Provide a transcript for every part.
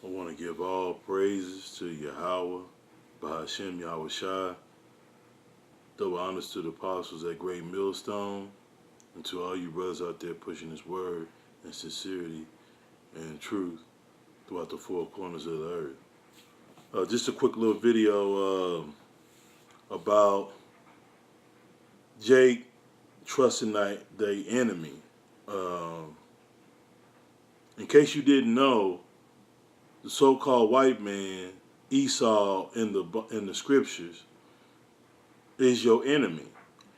I want to give all praises to Yahweh, Bahashem Yahweh Shai, double honors to the apostles at Great Millstone, and to all you brothers out there pushing His word and sincerity and truth throughout the four corners of the earth. Just a quick little video about Jake trusting the enemy. Um, in case you didn't know, the so-called white man Esau in the scriptures is your enemy.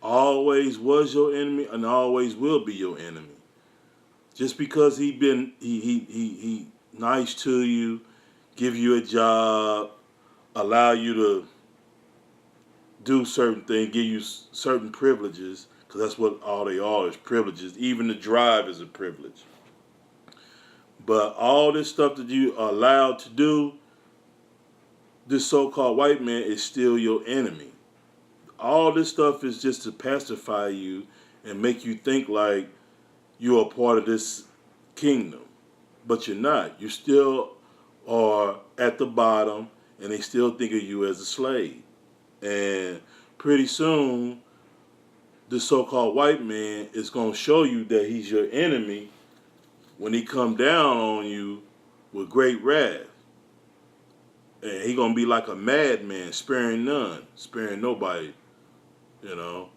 Always was your enemy and always will be your enemy. Just because he nice to you, give you a job, allow you to do certain things, give you certain privileges, because that's what all they are is privileges. Even the drive is a privilege. But all this stuff that you are allowed to do, this so-called white man is still your enemy. All this stuff is just to pacify you and make you think like you're a part of this kingdom. But you're not. You still are at the bottom, and they still think of you as a slave. And pretty soon, this so-called white man is going to show you that he's your enemy when he come down on you with great wrath. And he going to be like a madman, sparing none, sparing nobody, you know.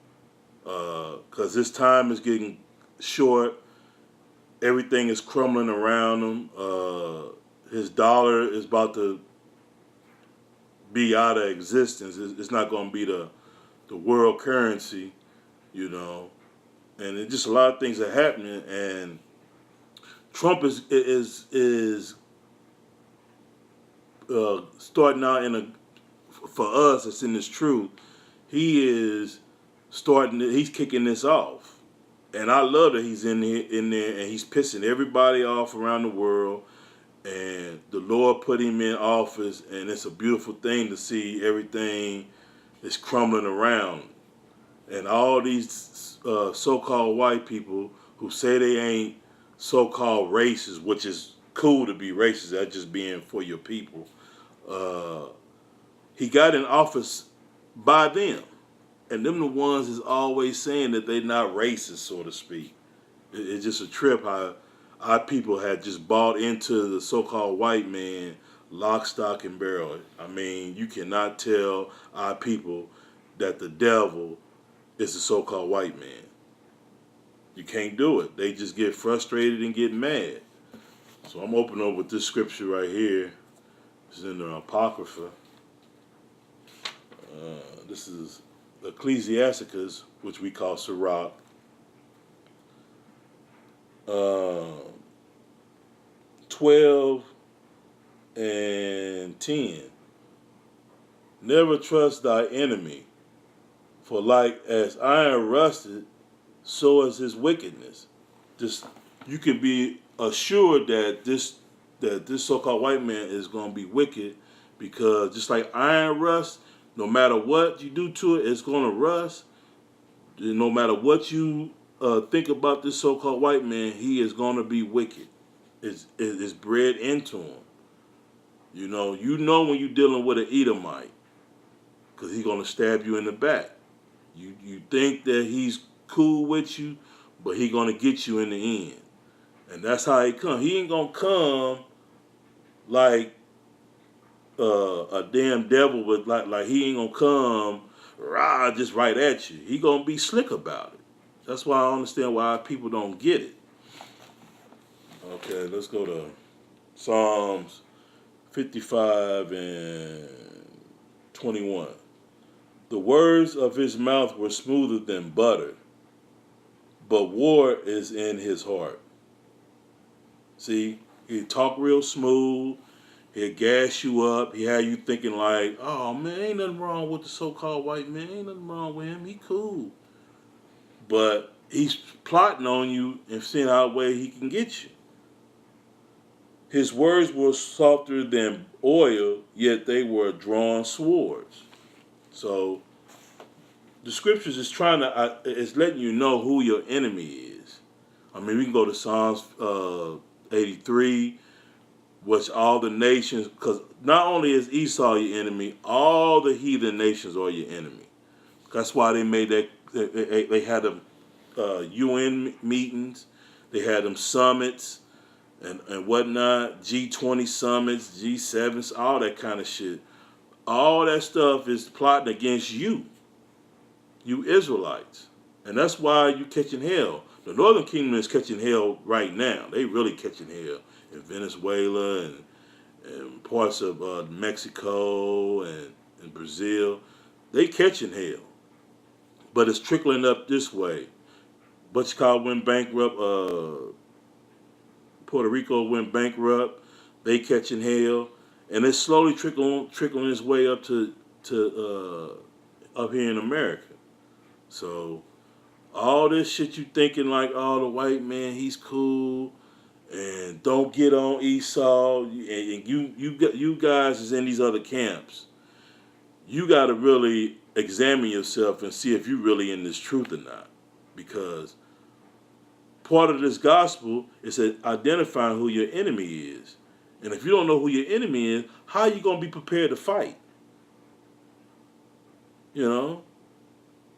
Because his time is getting short. Everything is crumbling around him. His dollar is about to be out of existence. It's not going to be the world currency, you know. And it's just a lot of things are happening. And Trump is starting out for us. It's in this truth. He is he's kicking this off. And I love that he's in there and he's pissing everybody off around the world. And the Lord put him in office, and it's a beautiful thing to see everything is crumbling around. And all these so-called white people who say they ain't so-called racist, which is cool to be racist, that's just being for your people. He got in office by them. And them the ones is always saying that they not racist, so to speak. It's just a trip how our people had just bought into the so-called white man lock, stock, and barrel. I mean, you cannot tell our people that the devil is the so-called white man. You can't do it. They just get frustrated and get mad. So I'm opening up with this scripture right here. It's in the Apocrypha. This is Ecclesiasticus, which we call Sirach. 12 and 10. Never trust thy enemy, for like as iron rusted, so is his wickedness. Just you can be assured that this so-called white man is going to be wicked, because just like iron rust, no matter what you do to it, it's going to rust. No matter what you think about this so-called white man, he is going to be wicked. It's bred into him. You know when you're dealing with an Edomite, because he's going to stab you in the back. You think that he's cool with you, but he's going to get you in the end. And that's how he come. He ain't going to come like a damn devil, but like he ain't going to come just right at you. He going to be slick about it. That's why I understand why people don't get it. Okay, let's go to Psalms 55 and 21. The words of his mouth were smoother than butter, but war is in his heart. See, he talk real smooth. He'll gas you up. He had you thinking like, oh man, ain't nothing wrong with the so-called white man. Ain't nothing wrong with him. He cool. But he's plotting on you and seeing how way he can get you. His words were softer than oil, yet they were drawn swords. So the scriptures is is letting you know who your enemy is. I mean, we can go to Psalms 83. which all the nations, because not only is Esau your enemy, all the heathen nations are your enemy. That's why they made that. They had them UN meetings, they had them summits and whatnot, G20 summits, G7s, all that kind of shit. All that stuff is plotting against you Israelites, and that's why you catching hell. The Northern Kingdom is catching hell right now. They really catching hell in Venezuela and parts of Mexico and Brazil. They catching hell, but it's trickling up this way. Butch Cobb went bankrupt. Puerto Rico went bankrupt. They catching hell, and it's slowly trickling its way up to up here in America. So all this shit you thinking like, oh, the white man, he's cool, and don't get on Esau, and you guys is in these other camps. You got to really examine yourself and see if you're really in this truth or not, because part of this gospel is identifying who your enemy is. And if you don't know who your enemy is, how are you going to be prepared to fight? You know?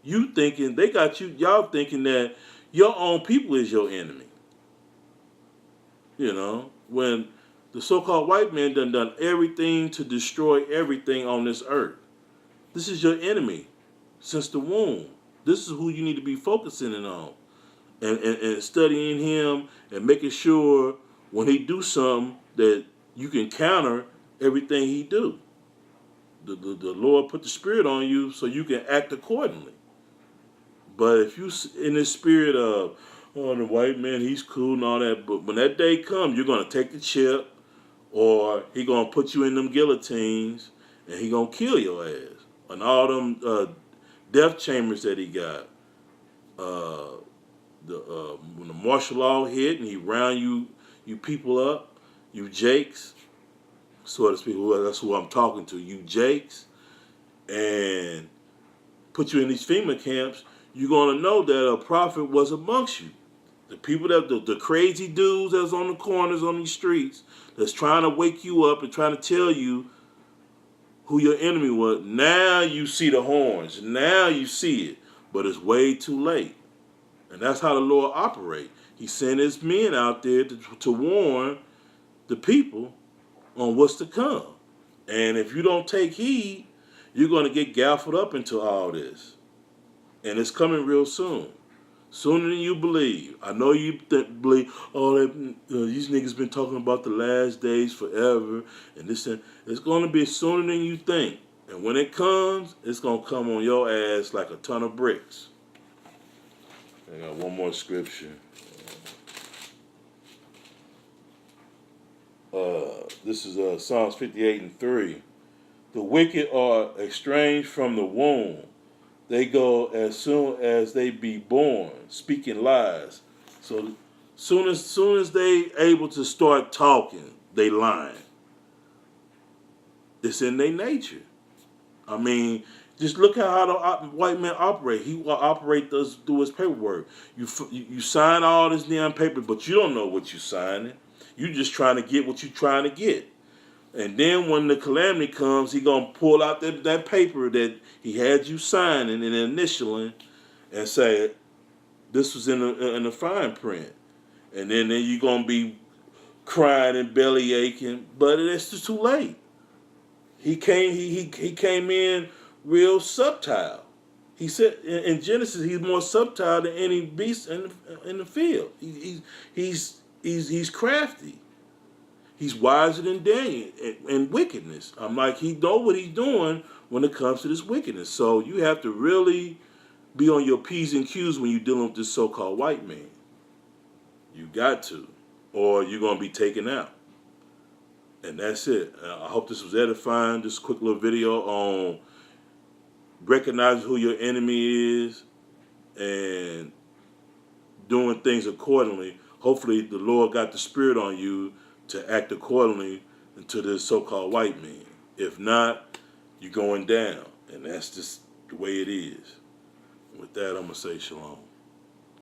You thinking, they got you, y'all thinking that your own people is your enemy. You know? When the so-called white man done everything to destroy everything on this earth. This is your enemy since the womb. This is who you need to be focusing on. And studying him and making sure when he do something that you can counter everything he do. The Lord put the spirit on you so you can act accordingly. But if you in this spirit of, oh, the white man, he's cool and all that, but when that day comes, you're going to take the chip, or he going to put you in them guillotines, and he going to kill your ass. And all them death chambers that he got. When the martial law hit and he round you people up, you Jakes, so to speak, that's who I'm talking to, you Jakes, and put you in these FEMA camps, you're going to know that a prophet was amongst you. The people the crazy dudes that's on the corners on these streets that's trying to wake you up and trying to tell you who your enemy was. Now you see the horns. Now you see it. But it's way too late. And that's how the Lord operates. He sent his men out there to warn the people on what's to come. And if you don't take heed, you're going to get gaffled up into all this. And it's coming real soon. Sooner than you believe. I know you believe, oh, these niggas been talking about the last days forever. And this, and it's going to be sooner than you think. And when it comes, it's going to come on your ass like a ton of bricks. I got one more scripture. This is Psalms 58:3. The wicked are estranged from the womb. They go as soon as they be born, speaking lies. So soon as they able to start talking, they lying. It's in their nature. I mean, just look at how the white man operate. He will operate through his paperwork. You sign all this damn paper, but you don't know what you're signing. You just trying to get what you're trying to get. And then when the calamity comes, he going to pull out that paper that he had you signing and initialing and say, this was in the fine print. And then you're going to be crying and belly aching, but it's just too late. He came in real subtle. He said in Genesis he's more subtle than any beast in the field. He's crafty. He's wiser than Daniel in wickedness. I'm like, he know what he's doing when it comes to this wickedness. So you have to really be on your P's and Q's when you're dealing with this so-called white man. You got to, or you're going to be taken out. And that's it. I hope this was edifying. This quick little video on recognizing who your enemy is and doing things accordingly. Hopefully the Lord got the spirit on you to act accordingly to this so-called white man. If not, you're going down. And that's just the way it is. With that, I'm going to say shalom.